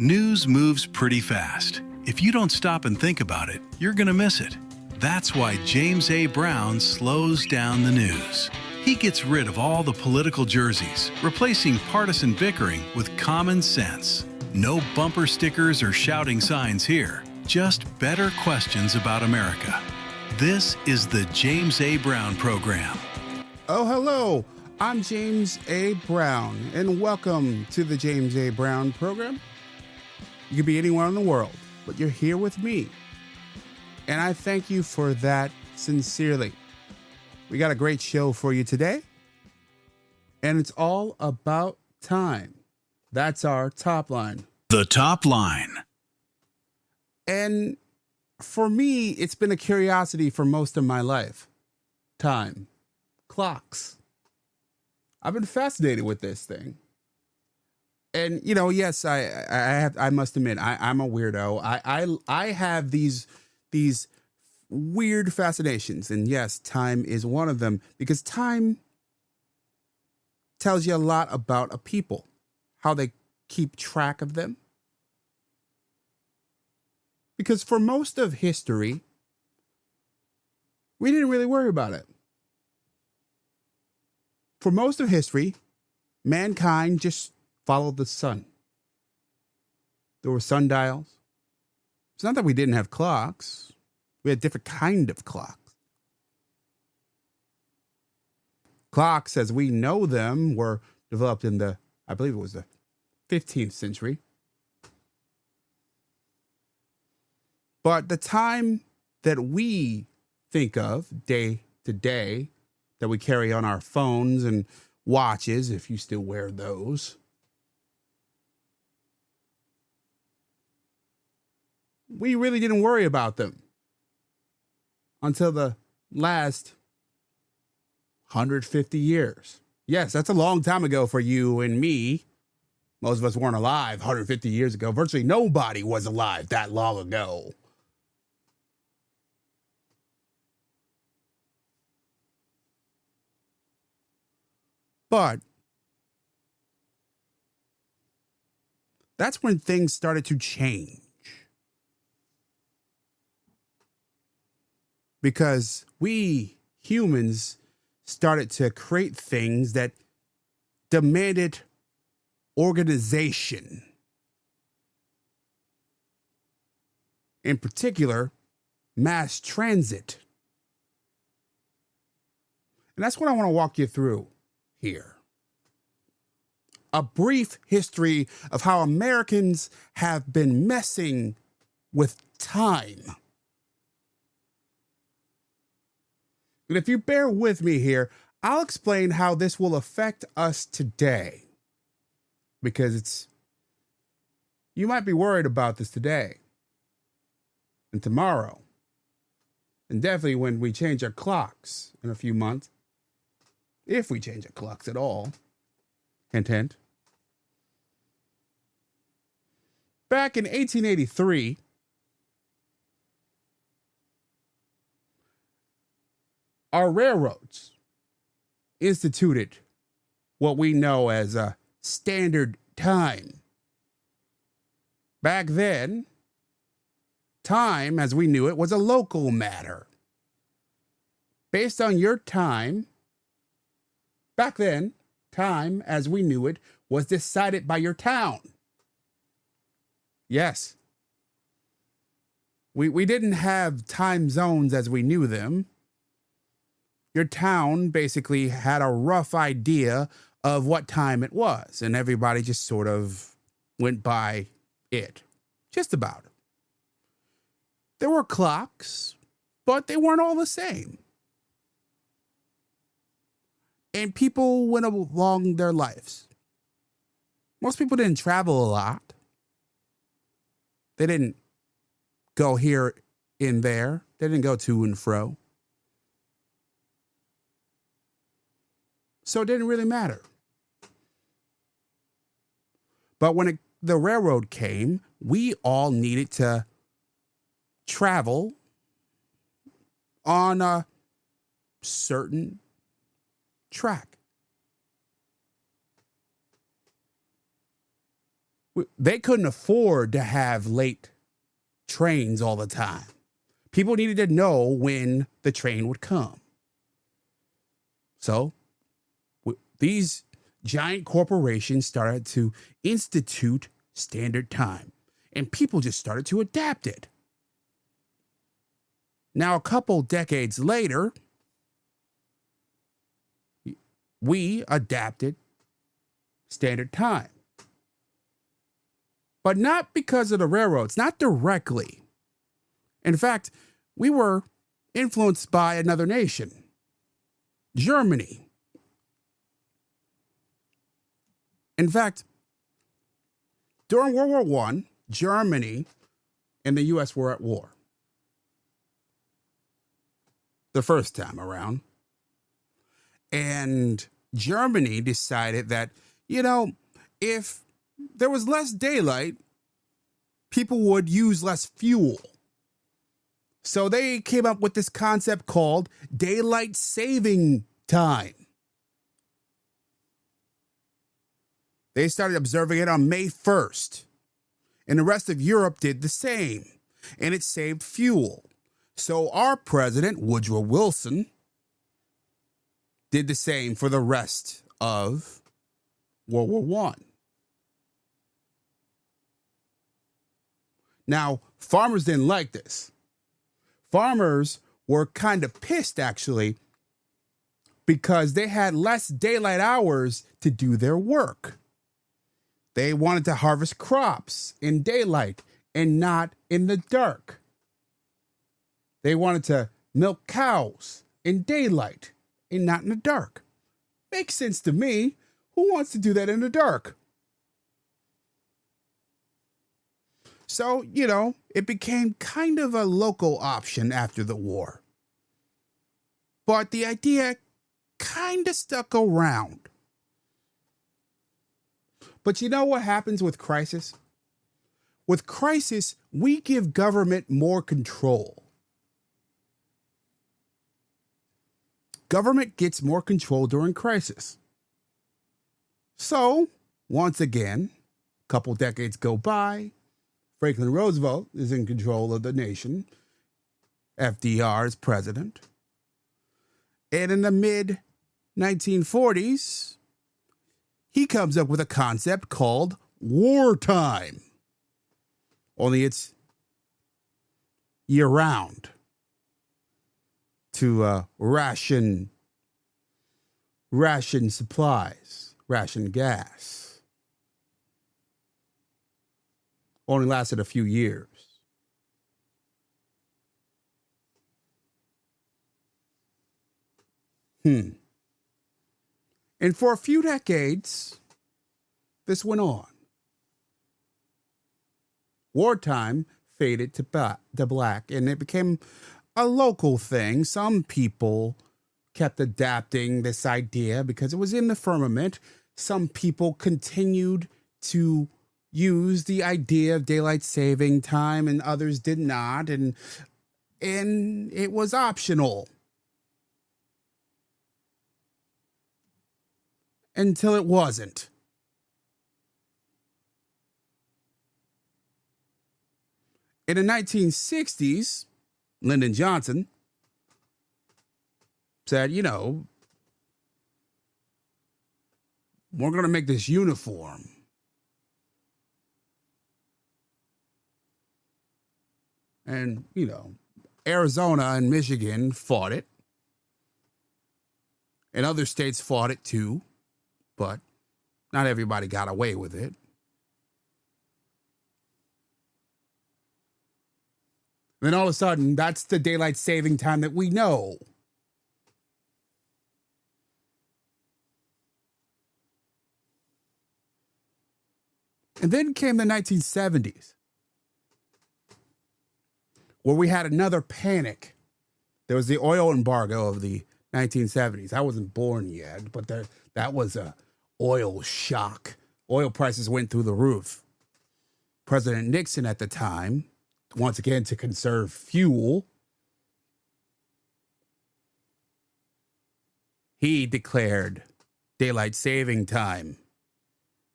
News moves pretty fast. If you don't stop and think about it, you're going to miss it. That's why James A. Brown slows down the news. He gets rid of all the political jerseys, replacing partisan bickering with common sense. No bumper stickers or shouting signs here, just better questions about America. This is the James A. Brown Program. Oh, hello. I'm James A. Brown, and welcome to the James A. Brown Program. You could be anywhere in the world, but you're here with me. And I thank you for that sincerely. We got a great show for you today, and it's all about time. That's our top line. The top line. And for me, it's been a curiosity for most of my life. Time. Clocks. I've been fascinated with this thing. And, you know, yes, I must admit, I'm a weirdo. I have these weird fascinations. And yes, time is one of them, because time tells you a lot about a people, how they keep track of them. Because for most of history, we didn't really worry about it. For most of history, mankind just followed the sun. There were sundials. It's not that we didn't have clocks. We had different kind of clocks. Clocks, as we know them, were developed in I believe it was the 15th century. But the time that we think of day to day, that we carry on our phones and watches, if you still wear those, we really didn't worry about them until the last 150 years. Yes, that's a long time ago for you and me. Most of us weren't alive 150 years ago. Virtually nobody was alive that long ago. But that's when things started to change. Because we humans started to create things that demanded organization. In particular, mass transit. And that's what I want to walk you through here. A brief history of how Americans have been messing with time. And if you bear with me here, I'll explain how this will affect us today. Because you might be worried about this today and tomorrow. And definitely when we change our clocks in a few months. If we change our clocks at all. Hint, hint. Back in 1883, our railroads instituted what we know as a standard time. Back then, time as we knew it was a local matter. Based on your time, back then, time as we knew it was decided by your town. Yes. We didn't have time zones as we knew them. Your town basically had a rough idea of what time it was, and everybody just sort of went by it. Just about. There were clocks, but they weren't all the same. And people went along their lives. Most people didn't travel a lot. They didn't go here and there. They didn't go to and fro. So it didn't really matter. But when the railroad came, we all needed to travel on a certain track. They couldn't afford to have late trains all the time. People needed to know when the train would come. So these giant corporations started to institute standard time, and people just started to adapt it. Now, a couple decades later, we adapted standard time. But not because of the railroads, not directly. In fact, we were influenced by another nation, Germany. In fact, during World War I, Germany and the U.S. were at war. The first time around. And Germany decided that, if there was less daylight, people would use less fuel. So they came up with this concept called daylight saving time. They started observing it on May 1st. And the rest of Europe did the same. And it saved fuel. So our president, Woodrow Wilson, did the same for the rest of World War I. Now, farmers didn't like this. Farmers were kind of pissed, actually, because they had less daylight hours to do their work. They wanted to harvest crops in daylight and not in the dark. They wanted to milk cows in daylight and not in the dark. Makes sense to me. Who wants to do that in the dark? So, it became kind of a local option after the war. But the idea kind of stuck around. But you know what happens with crisis? With crisis, we give government more control. Government gets more control during crisis. So, once again, a couple decades go by. Franklin Roosevelt is in control of the nation. FDR is president. And in the mid-1940s, he comes up with a concept called wartime. Only it's year-round to ration supplies, ration gas. Only lasted a few years. And for a few decades, this went on. Wartime faded to black, and it became a local thing. Some people kept adapting this idea because it was in the firmament. Some people continued to use the idea of daylight saving time, and others did not, and it was optional until it wasn't. In the 1960s, Lyndon Johnson said, we're going to make this uniform. And, Arizona and Michigan fought it. And other states fought it too. But not everybody got away with it. Then all of a sudden, that's the daylight saving time that we know. And then came the 1970s. Where we had another panic. There was the oil embargo of the 1970s. I wasn't born yet, but that was a oil shock. Oil prices went through the roof. President Nixon at the time, once again to conserve fuel, he declared daylight saving time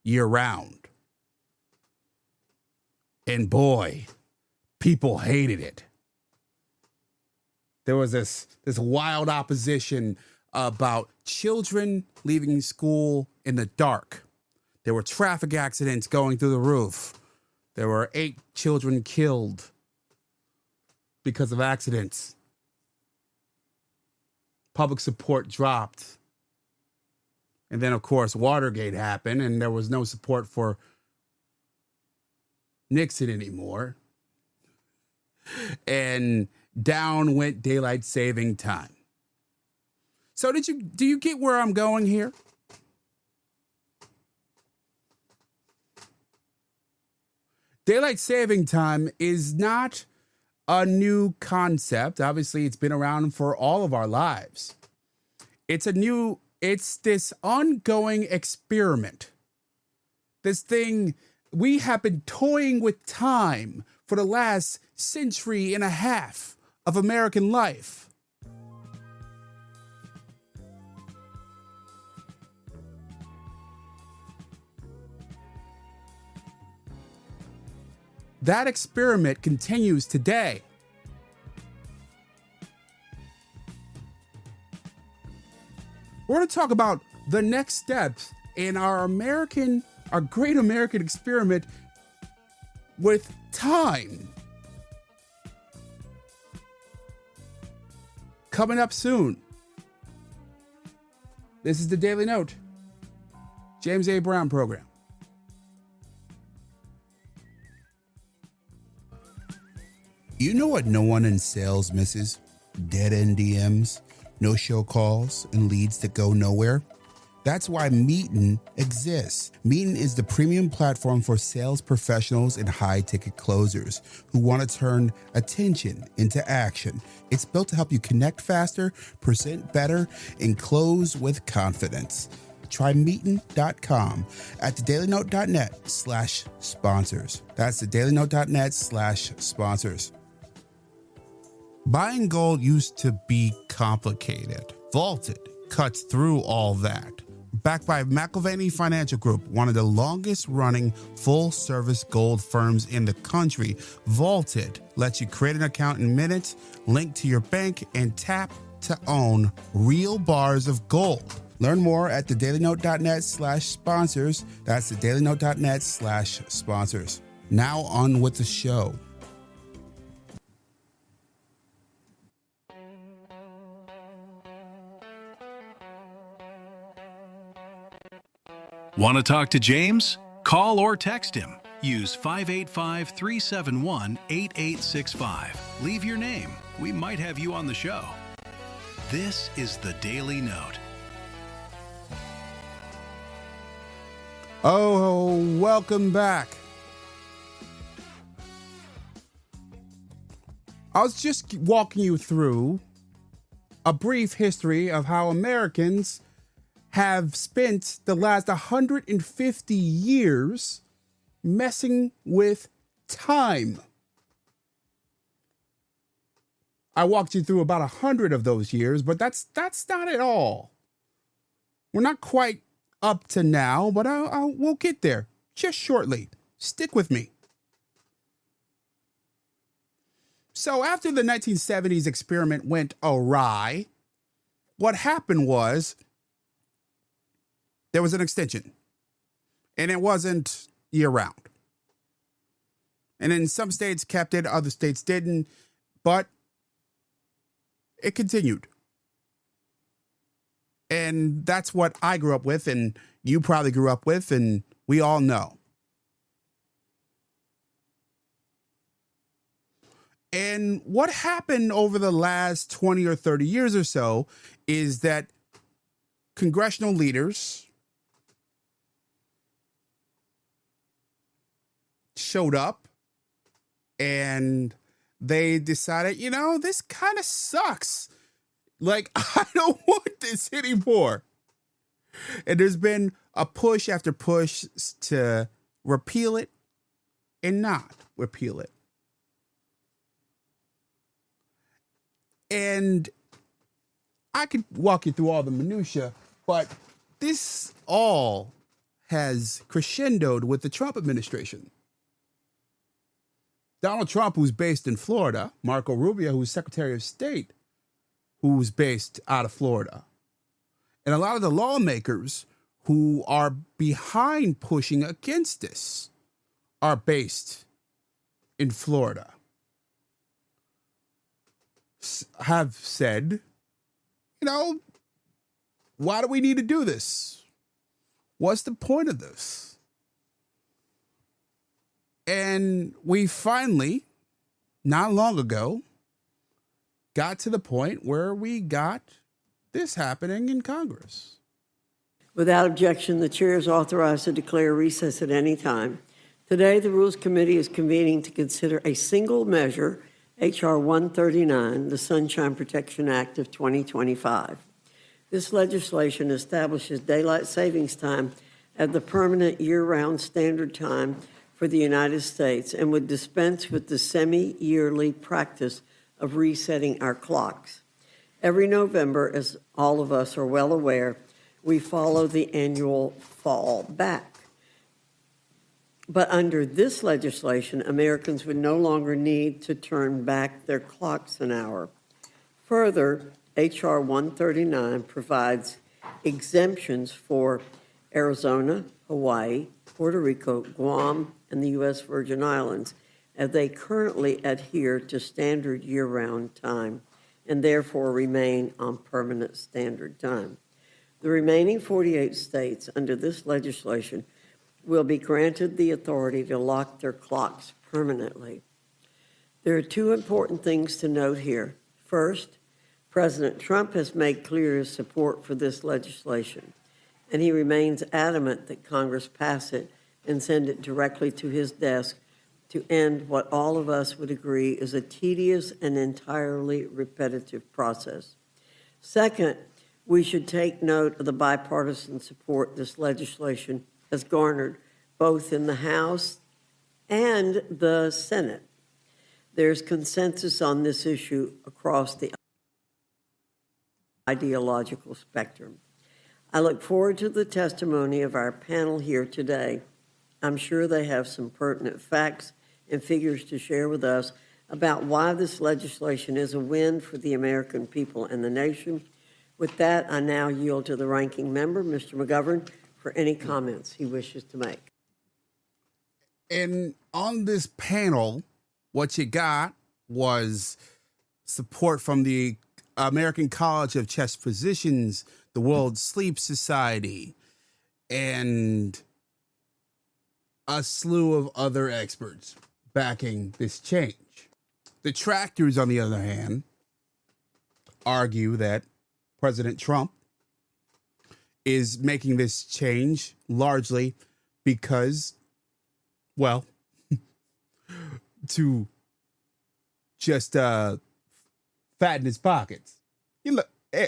year round. And boy, people hated it. There was this wild opposition about children leaving school in the dark. There were traffic accidents going through the roof. There were 8 children killed because of accidents. Public support dropped. And then, of course, Watergate happened, and there was no support for Nixon anymore. And down went daylight saving time. So do you get where I'm going here? Daylight saving time is not a new concept. Obviously, it's been around for all of our lives. It's this ongoing experiment. This thing, we have been toying with time for the last century and a half of American life. That experiment continues today. We're going to talk about the next steps in our great American experiment with time. Coming up soon. This is the Daily Note, James A. Brown program. You know what no one in sales misses? Dead-end DMs, no-show calls, and leads that go nowhere. That's why Meetin exists. Meetin is the premium platform for sales professionals and high-ticket closers who want to turn attention into action. It's built to help you connect faster, present better, and close with confidence. Try Meetin.com at thedailynote.net/sponsors. That's thedailynote.net/sponsors. Buying gold used to be complicated. Vaulted cuts through all that. Backed by McIlvaney Financial Group, one of the longest running full-service gold firms in the country, Vaulted lets you create an account in minutes, link to your bank, and tap to own real bars of gold. Learn more at thedailynote.net/sponsors. That's thedailynote.net/sponsors. Now on with the show. Want to talk to James? Call or text him. Use 585-371-8865. Leave your name. We might have you on the show. This is the Daily Note. Oh, welcome back. I was just walking you through a brief history of how Americans have spent the last 150 years messing with time. I walked you through about 100 of those years, but that's not at all. We're not quite up to now, but we'll get there just shortly. Stick with me. So after the 1970s experiment went awry, what happened was there was an extension, and it wasn't year-round. And in some states kept it, other states didn't, but it continued. And that's what I grew up with, and you probably grew up with, and we all know. And what happened over the last 20 or 30 years or so is that congressional leaders showed up and they decided, this kind of sucks. Like, I don't want this anymore. And there's been a push after push to repeal it and not repeal it. And I could walk you through all the minutia, but this all has crescendoed with the Trump administration. Donald Trump, who's based in Florida, Marco Rubio, who's Secretary of State, who's based out of Florida, and a lot of the lawmakers who are behind pushing against this are based in Florida, have said, why do we need to do this? What's the point of this? And we finally, not long ago, got to the point where we got this happening in Congress. Without objection, the chair is authorized to declare recess at any time. Today, the Rules Committee is convening to consider a single measure, H.R. 139, the Sunshine Protection Act of 2025. This legislation establishes daylight savings time as the permanent year-round standard time for the United States and would dispense with the semi-yearly practice of resetting our clocks. Every November, as all of us are well aware, we follow the annual fall back. But under this legislation, Americans would no longer need to turn back their clocks an hour. Further, H.R. 139 provides exemptions for Arizona, Hawaii, Puerto Rico, Guam, and the U.S. Virgin Islands, as they currently adhere to standard year-round time and therefore remain on permanent standard time. The remaining 48 states under this legislation will be granted the authority to lock their clocks permanently. There are two important things to note here. First, President Trump has made clear his support for this legislation, and he remains adamant that Congress pass it and send it directly to his desk to end what all of us would agree is a tedious and entirely repetitive process. Second, we should take note of the bipartisan support this legislation has garnered both in the House and the Senate. There's consensus on this issue across the ideological spectrum. I look forward to the testimony of our panel here today. I'm sure they have some pertinent facts and figures to share with us about why this legislation is a win for the American people and the nation. With that, I now yield to the ranking member, Mr. McGovern, for any comments he wishes to make. And on this panel, what you got was support from the American College of Chest Physicians, the World Sleep Society, and a slew of other experts backing this change. The detractors, on the other hand, argue that President Trump is making this change largely because, well, to just fatten his pockets.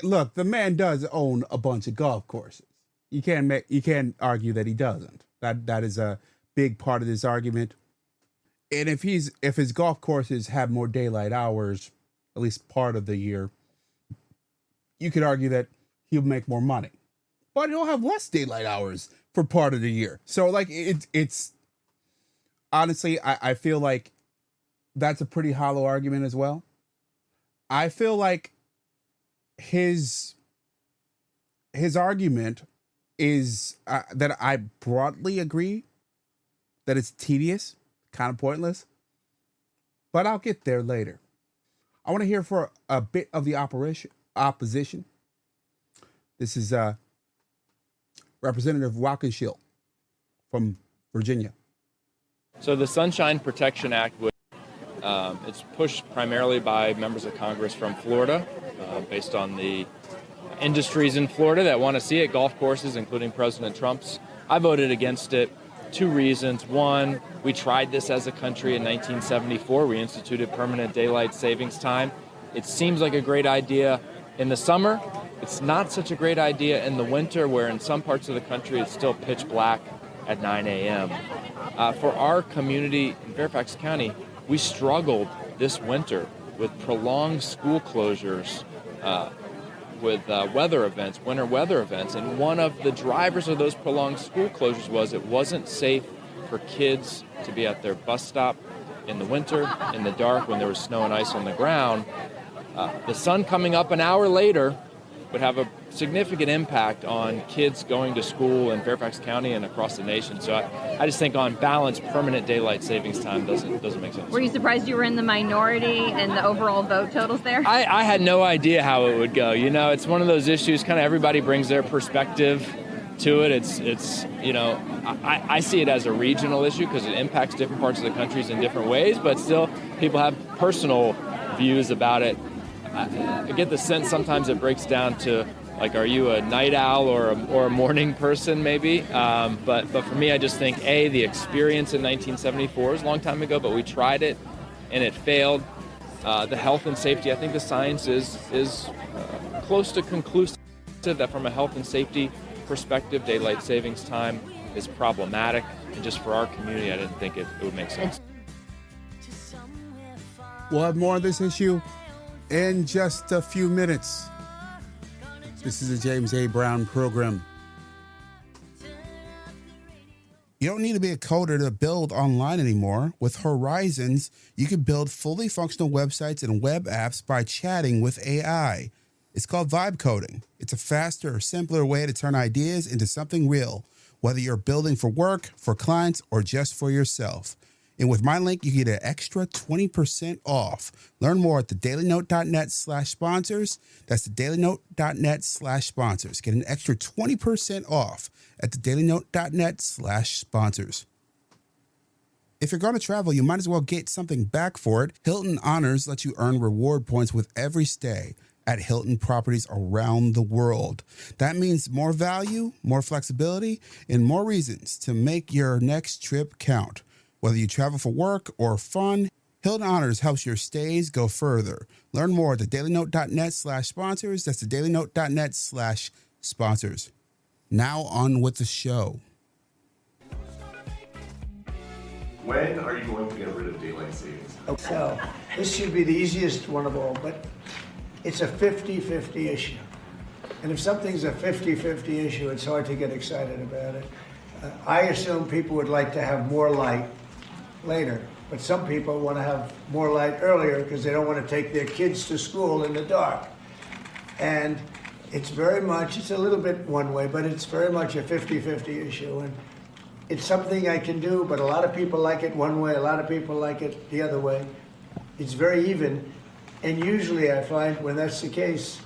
Look, the man does own a bunch of golf courses. You can't argue that he doesn't. That is a big part of this argument. And if his golf courses have more daylight hours, at least part of the year, you could argue that he'll make more money. But he'll have less daylight hours for part of the year. So like it's honestly, I feel like that's a pretty hollow argument as well. I feel like his argument is that I broadly agree that it's tedious, kind of pointless, but I'll get there later. I want to hear for a bit of the opposition. This is Representative Walkinshield from Virginia. So the Sunshine Protection Act, it's pushed primarily by members of Congress from Florida, based on the industries in Florida that want to see it, golf courses, including President Trump's. I voted against it. Two reasons. One, we tried this as a country in 1974. We instituted permanent daylight savings time. It seems like a great idea in the summer. It's not such a great idea in the winter, where in some parts of the country it's still pitch black at 9 a.m. For our community in Fairfax County, we struggled this winter with prolonged school closures, with weather events, winter weather events. And one of the drivers of those prolonged school closures was it wasn't safe for kids to be at their bus stop in the winter, in the dark, when there was snow and ice on the ground, the sun coming up an hour later would have a significant impact on kids going to school in Fairfax County and across the nation. So I just think on balance, permanent daylight savings time doesn't make sense. Were you surprised you were in the minority in the overall vote totals there? I had no idea how it would go. You know, it's one of those issues, kind of everybody brings their perspective to it. It's you know, I see it as a regional issue because it impacts different parts of the country in different ways, but still people have personal views about it. I get the sense sometimes it breaks down to, like, are you a night owl or a morning person maybe? But for me, I just think, the experience in 1974 is a long time ago, but we tried it and it failed. The health and safety, I think the science is close to conclusive that from a health and safety perspective, daylight savings time is problematic. And just for our community, I didn't think it would make sense. We'll have more on this issue in just a few minutes. This is the James A. Brown program. You don't need to be a coder to build online anymore. With Horizons, you can build fully functional websites and web apps by chatting with AI. It's called vibe coding. It's a faster, simpler way to turn ideas into something real, whether you're building for work, for clients, or just for yourself. And with my link, you get an extra 20% off. Learn more at thedailynote.net/sponsors. That's thedailynote.net/sponsors. Get an extra 20% off at thedailynote.net/sponsors. If you're going to travel, you might as well get something back for it. Hilton Honors lets you earn reward points with every stay at Hilton properties around the world. That means more value, more flexibility, and more reasons to make your next trip count. Whether you travel for work or fun, Hilton Honors helps your stays go further. Learn more at thedailynote.net/sponsors. That's thedailynote.net/sponsors. Now on with the show. When are you going to get rid of daylight savings? So this should be the easiest one of all, but it's a 50-50 issue. And if something's a 50-50 issue, it's hard to get excited about it. I assume people would like to have more light later, but some people want to have more light earlier because they don't want to take their kids to school in the dark. And it's a little bit one way, but it's very much a 50-50 issue. And it's something I can do, but a lot of people like it one way, a lot of people like it the other way. It's very even. And usually I find when that's the case,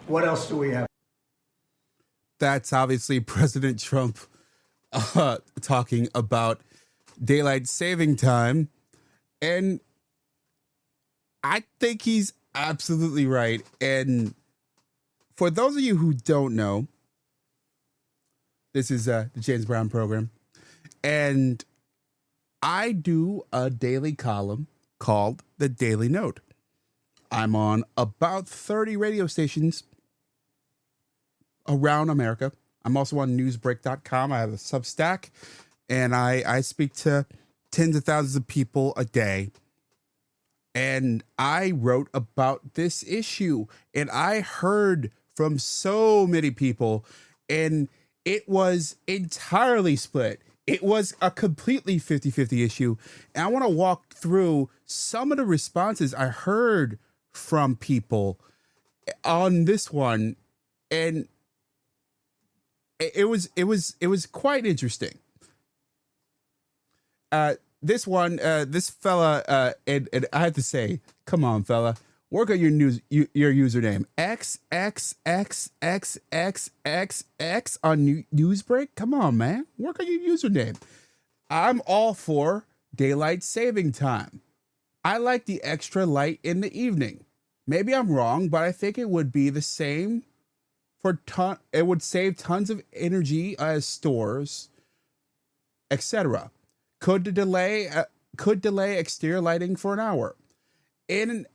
what else do we have? That's obviously President Trump talking about daylight saving time. And I think he's absolutely right. And for those of you who don't know, this is the James Brown program. And I do a daily column called The Daily Note. I'm on about 30 radio stations around America. I'm also on newsbreak.com. I have a Substack, and I speak to tens of thousands of people a day. And I wrote about this issue, and I heard from so many people, and it was entirely split. It was a completely 50-50 issue. And I want to walk through some of the responses I heard from people on this one, and it was quite interesting. This fella, and I have to say, come on, fella, work on your username XXXXXX on Newsbreak. Come on, man, work on your username. I'm all for daylight saving time. I like the extra light in the evening. Maybe I'm wrong, but I think it would be the same it would save tons of energy as stores, etc. Could delay exterior lighting for an hour. In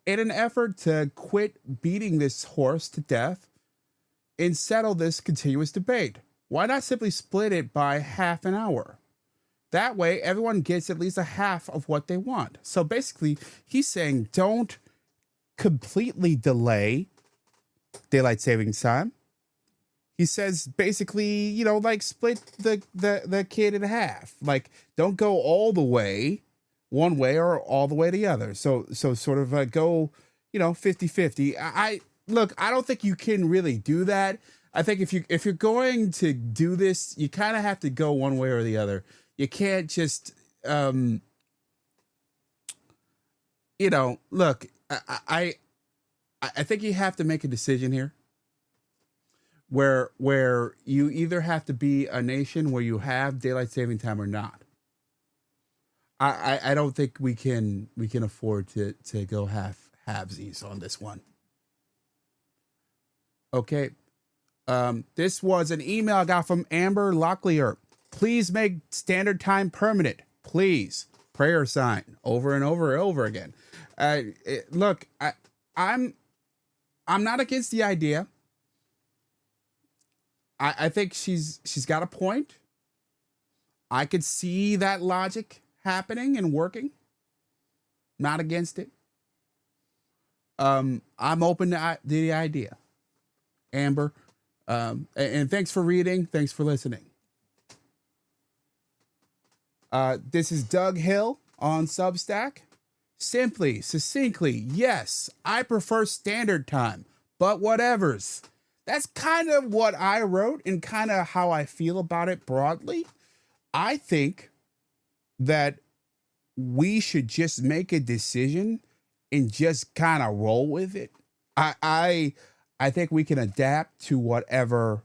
an effort to quit beating this horse to death and settle this continuous debate, why not simply split it by half an hour? That way, everyone gets at least a half of what they want. So basically, he's saying don't completely delay daylight savings time. He says basically, like split the kid in half. Like, don't go all the way, one way or all the way the other. So sort of go, 50-50. Look, I don't think you can really do that. I think if you're going to do this, you kind of have to go one way or the other. You can't just look, I think you have to make a decision here where you either have to be a nation where you have daylight saving time or not. I don't think we can afford to go halvesies on this one. Okay. This was an email I got from Amber Locklear. Please make standard time permanent. Please. Prayer sign over and over and over again. Look, I'm not against the idea. I think she's got a point. I could see that logic happening and working. Not against it. I'm open to the idea. Amber, and thanks for reading. Thanks for listening. This is Doug Hill on Substack. Simply, succinctly, yes, I prefer standard time, but whatevers. That's kind of what I wrote and kind of how I feel about it broadly. I think that we should just make a decision and just kind of roll with it. I think we can adapt to whatever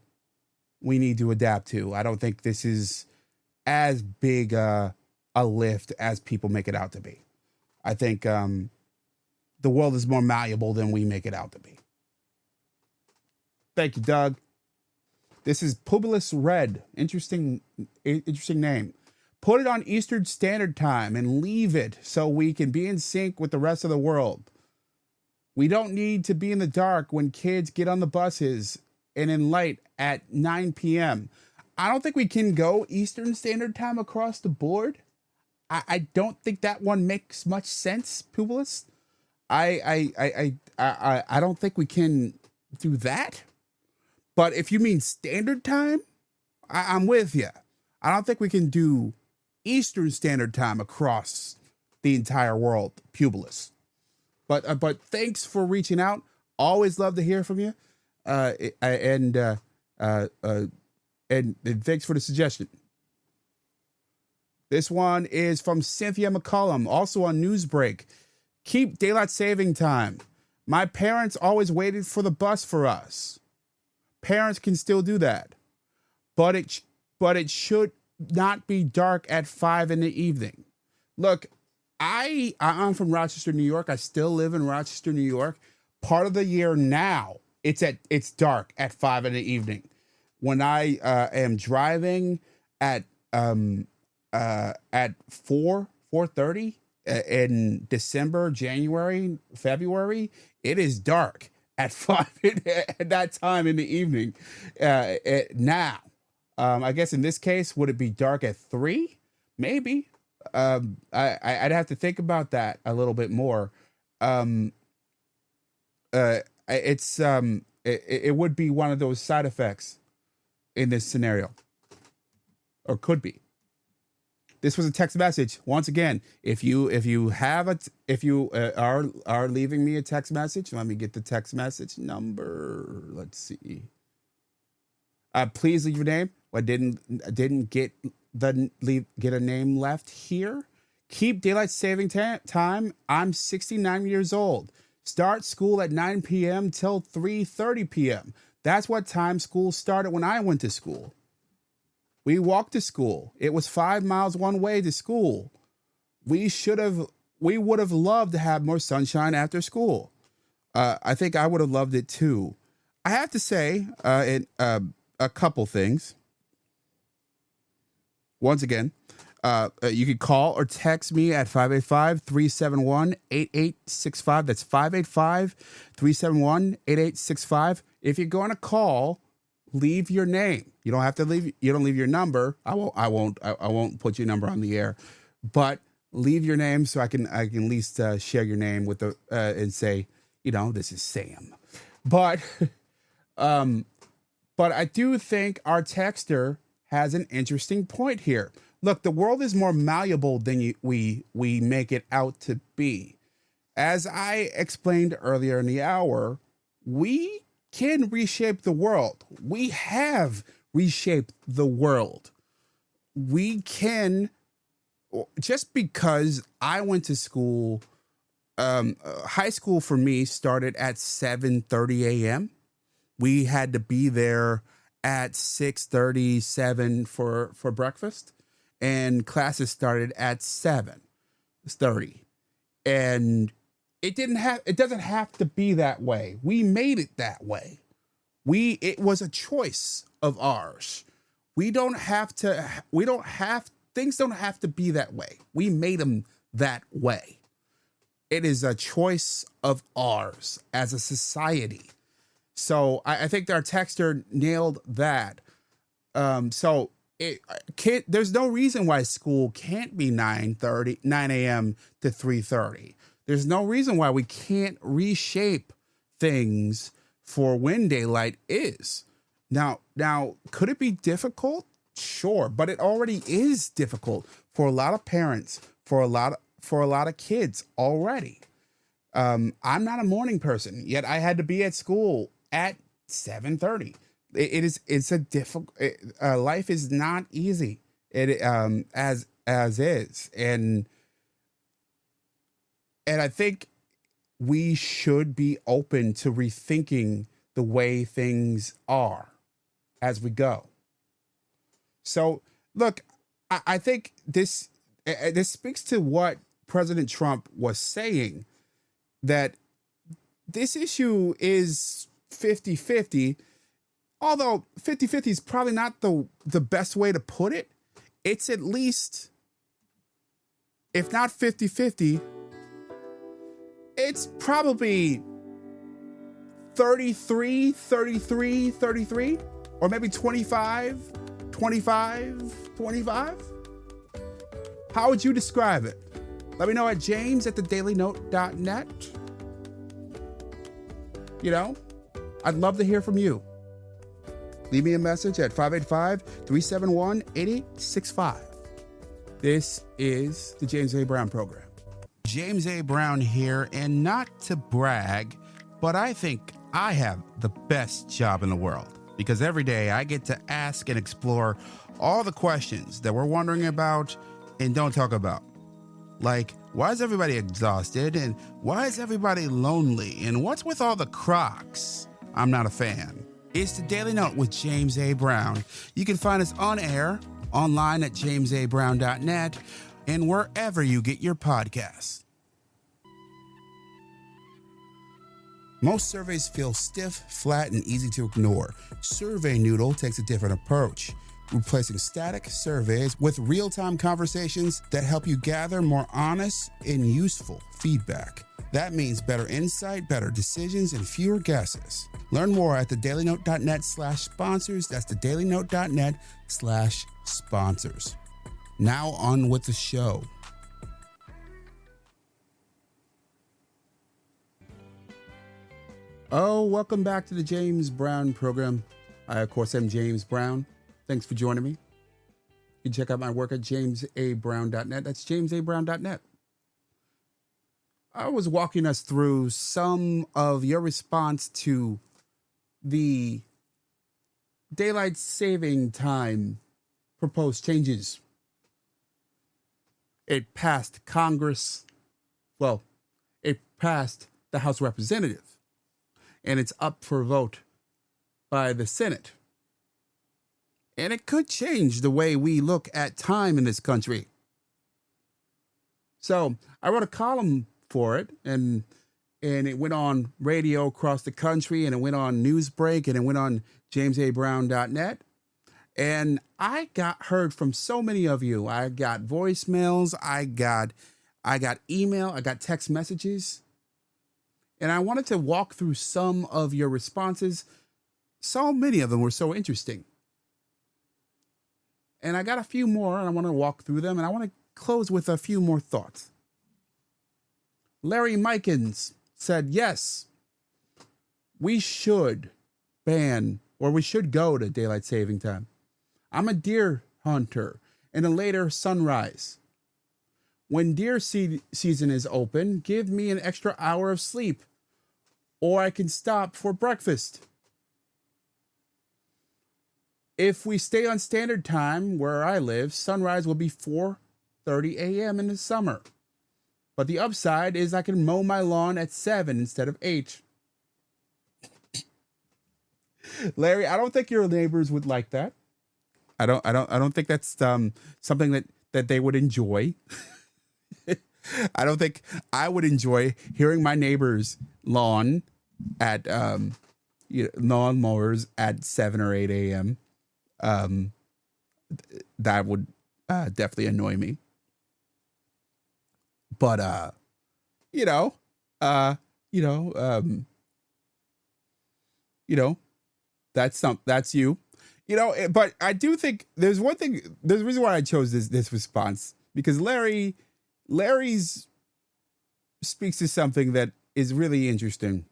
we need to adapt to. I don't think this is as big a lift as people make it out to be. I think the world is more malleable than we make it out to be. Thank you, Doug. This is Publius Red. Interesting name. Put it on Eastern Standard Time and leave it so we can be in sync with the rest of the world. We don't need to be in the dark when kids get on the buses and in light at 9 p.m. I don't think we can go Eastern Standard Time across the board. I don't think that one makes much sense, Publius. I don't think we can do that. But if you mean standard time, I'm with you. I don't think we can do Eastern Standard Time across the entire world, Publius. But thanks for reaching out. Always love to hear from you. And thanks for the suggestion. This one is from Cynthia McCollum, also on Newsbreak. Keep daylight saving time. My parents always waited for the bus for us. Parents can still do that, but it should not be dark at 5 in the evening. Look, I'm from Rochester, New York. I still live in Rochester, New York. Part of the year now, it's dark at 5 in the evening. When I am driving at 4:30 in December, January, February, it is dark at 5 at that time in the evening. Now, I guess in this case, would it be dark at 3? Maybe. I'd have to think about that a little bit more. It would be one of those side effects in this scenario, or could be. This was a text message. Once again, if you are leaving me a text message, let me get the text message number. Let's see. Please leave your name. I didn't get a name left here. Keep daylight saving time. I'm 69 years old. Start school at 9 p.m. till 3:30 p.m. That's what time school started when I went to school. We walked to school. It was 5 miles one way to school. We would have loved to have more sunshine after school. I think I would have loved it too. I have to say a couple things. Once again, you can call or text me at 585-371-8865. That's 585-371-8865. If you're going to call, leave your name. You don't have to leave. You don't leave your number. I won't put your number on the air, but leave your name so I can at least share your name with the and say, this is Sam. But I do think our texter has an interesting point here. Look, the world is more malleable than we make it out to be. As I explained earlier in the hour, we can reshape the world. We have reshaped the world. We can, just because I went to school, high school for me started at 7:30 a.m. We had to be there at 6:37 for breakfast, and classes started at 7:30. And it doesn't have to be that way. We made it that way. It was a choice of ours. Things don't have to be that way. We made them that way. It is a choice of ours as a society. So I think our texter nailed that. There's no reason why school can't be 9 a.m. to 3:30. There's no reason why we can't reshape things for when daylight is. Now, could it be difficult? Sure, but it already is difficult for a lot of parents, for a lot of kids already. I'm not a morning person, yet I had to be at school at 7:30. It's a difficult. Life is not easy. As is, and I think we should be open to rethinking the way things are as we go. So, look, I think this speaks to what President Trump was saying, that this issue is 50-50, although 50-50 is probably not the best way to put it. It's at least, if not 50-50, it's probably 33, or maybe 25. How would you describe it? Let me know at james@thedailynote.net. I'd love to hear from you. Leave me a message at 585-371-8865. This is the James A. Brown Program. James A. Brown here, and not to brag, but I think I have the best job in the world, because every day I get to ask and explore all the questions that we're wondering about and don't talk about. Like, why is everybody exhausted? And why is everybody lonely? And what's with all the Crocs? I'm not a fan. It's the Daily Note with James A. Brown. You can find us on air, online at jamesabrown.net, and wherever you get your podcasts. Most surveys feel stiff, flat, and easy to ignore. Survey Noodle takes a different approach, replacing static surveys with real-time conversations that help you gather more honest and useful feedback. That means better insight, better decisions, and fewer guesses. Learn more at thedailynote.net/sponsors. That's thedailynote.net/sponsors. Now on with the show. Oh, welcome back to the James Brown Program. I, of course, am James Brown. Thanks for joining me. You can check out my work at jamesabrown.net. That's jamesabrown.net. I was walking us through some of your response to the daylight saving time proposed changes. It passed Congress. Well, it passed the House of Representatives, and it's up for a vote by the Senate. And it could change the way we look at time in this country. So I wrote a column for it, and it went on radio across the country, and it went on Newsbreak, and it went on jamesabrown.net. And I got heard from so many of you. I got voicemails, I got email, I got text messages. And I wanted to walk through some of your responses. So many of them were so interesting. And I got a few more, and I want to walk through them, and I want to close with a few more thoughts. Larry Mikens said, yes, we should ban, or we should go to daylight saving time. I'm a deer hunter, and a later sunrise. When deer season is open, give me an extra hour of sleep, or I can stop for breakfast. If we stay on standard time where I live, sunrise will be 4:30 a.m. in the summer. But the upside is I can mow my lawn at 7 instead of 8. Larry, I don't think your neighbors would like that. I don't think that's something that they would enjoy. I don't think I would enjoy hearing my neighbor's lawn at lawn mowers at 7 or 8 a.m. That would definitely annoy me. But that's you. But I do think there's a reason why I chose this response, because Larry's speaks to something that is really interesting.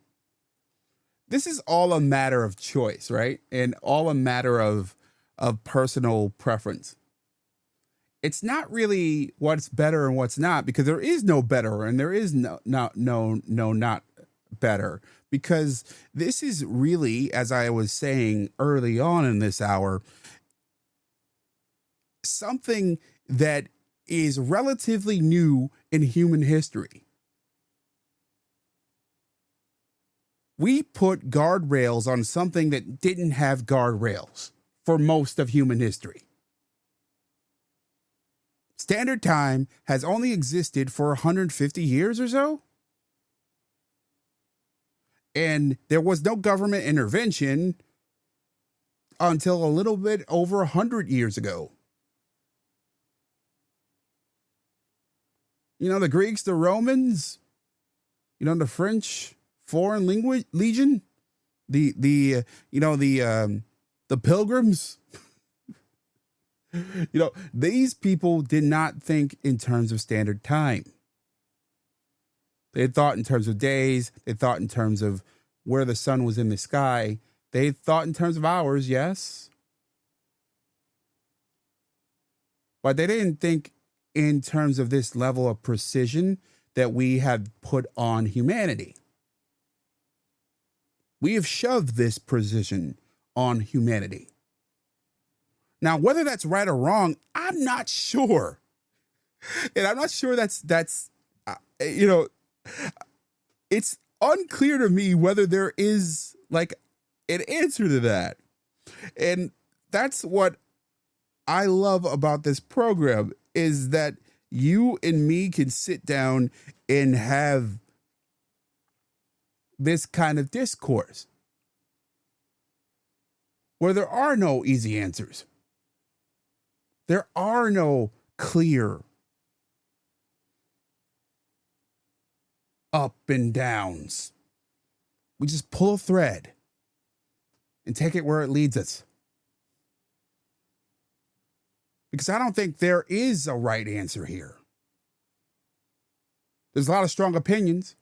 This is all a matter of choice, right? And all a matter of personal preference. It's not really what's better and what's not, because there is no better and there is no not better, because this is really, as I was saying early on in this hour, something that is relatively new in human history. We put guardrails on something that didn't have guardrails for most of human history. Standard time has only existed for 150 years or so. And there was no government intervention until a little bit over 100 years ago. The Greeks, the Romans, the French Foreign Legion, the Pilgrims. These people did not think in terms of standard time. They thought in terms of days. They thought in terms of where the sun was in the sky. They thought in terms of hours, yes. But they didn't think in terms of this level of precision that we have put on humanity. We have shoved this precision on humanity. Now, whether that's right or wrong, I'm not sure. And I'm not sure that's it's unclear to me whether there is like an answer to that. And that's what I love about this program, is that you and me can sit down and have this kind of discourse where there are no easy answers. There are no clear up and downs. We just pull a thread and take it where it leads us. Because I don't think there is a right answer here. There's a lot of strong opinions.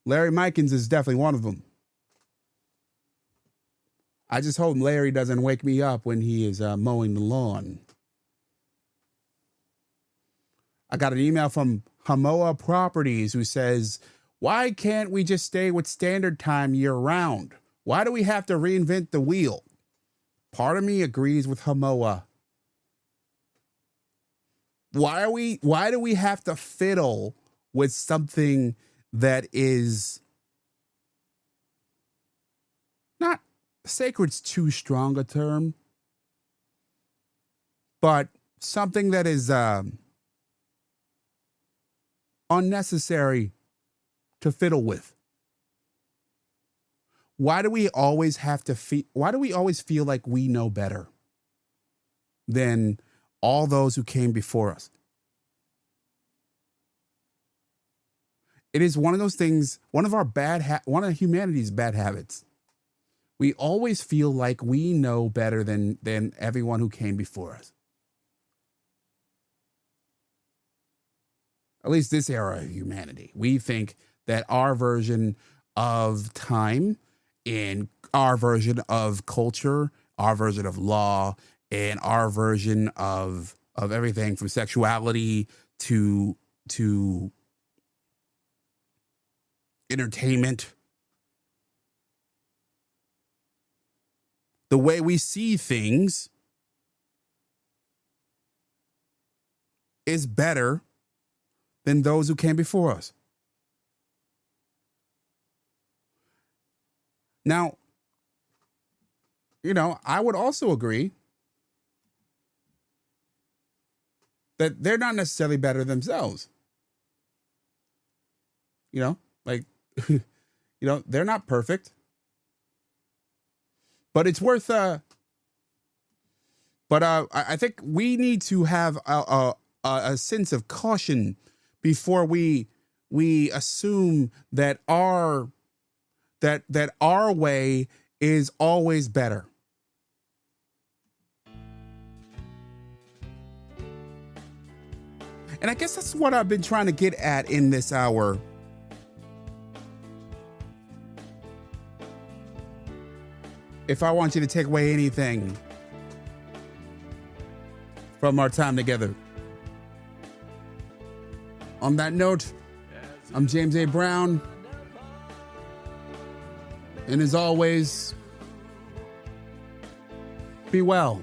Larry Mikens is definitely one of them. I just hope Larry doesn't wake me up when he is mowing the lawn. I got an email from Hamoa Properties who says, why can't we just stay with standard time year round? Why do we have to reinvent the wheel? Part of me agrees with Hamoa. Why do we have to fiddle with something that is not sacred's too strong a term, but something that is unnecessary to fiddle with? Why do we always feel like we know better than all those who came before us? It is one of those things, one of humanity's bad habits. We always feel like we know better than everyone who came before us. At least this era of humanity. We think that our version of time, in our version of culture, our version of law, and our version of everything from sexuality to entertainment. The way we see things is better than those who came before us. Now, I would also agree that they're not necessarily better themselves. Like, they're not perfect. But it's worth, I think we need to have a sense of caution before we assume that our way is always better. And I guess that's what I've been trying to get at in this hour. If I want you to take away anything from our time together. On that note, I'm James A. Brown. And as always, be well.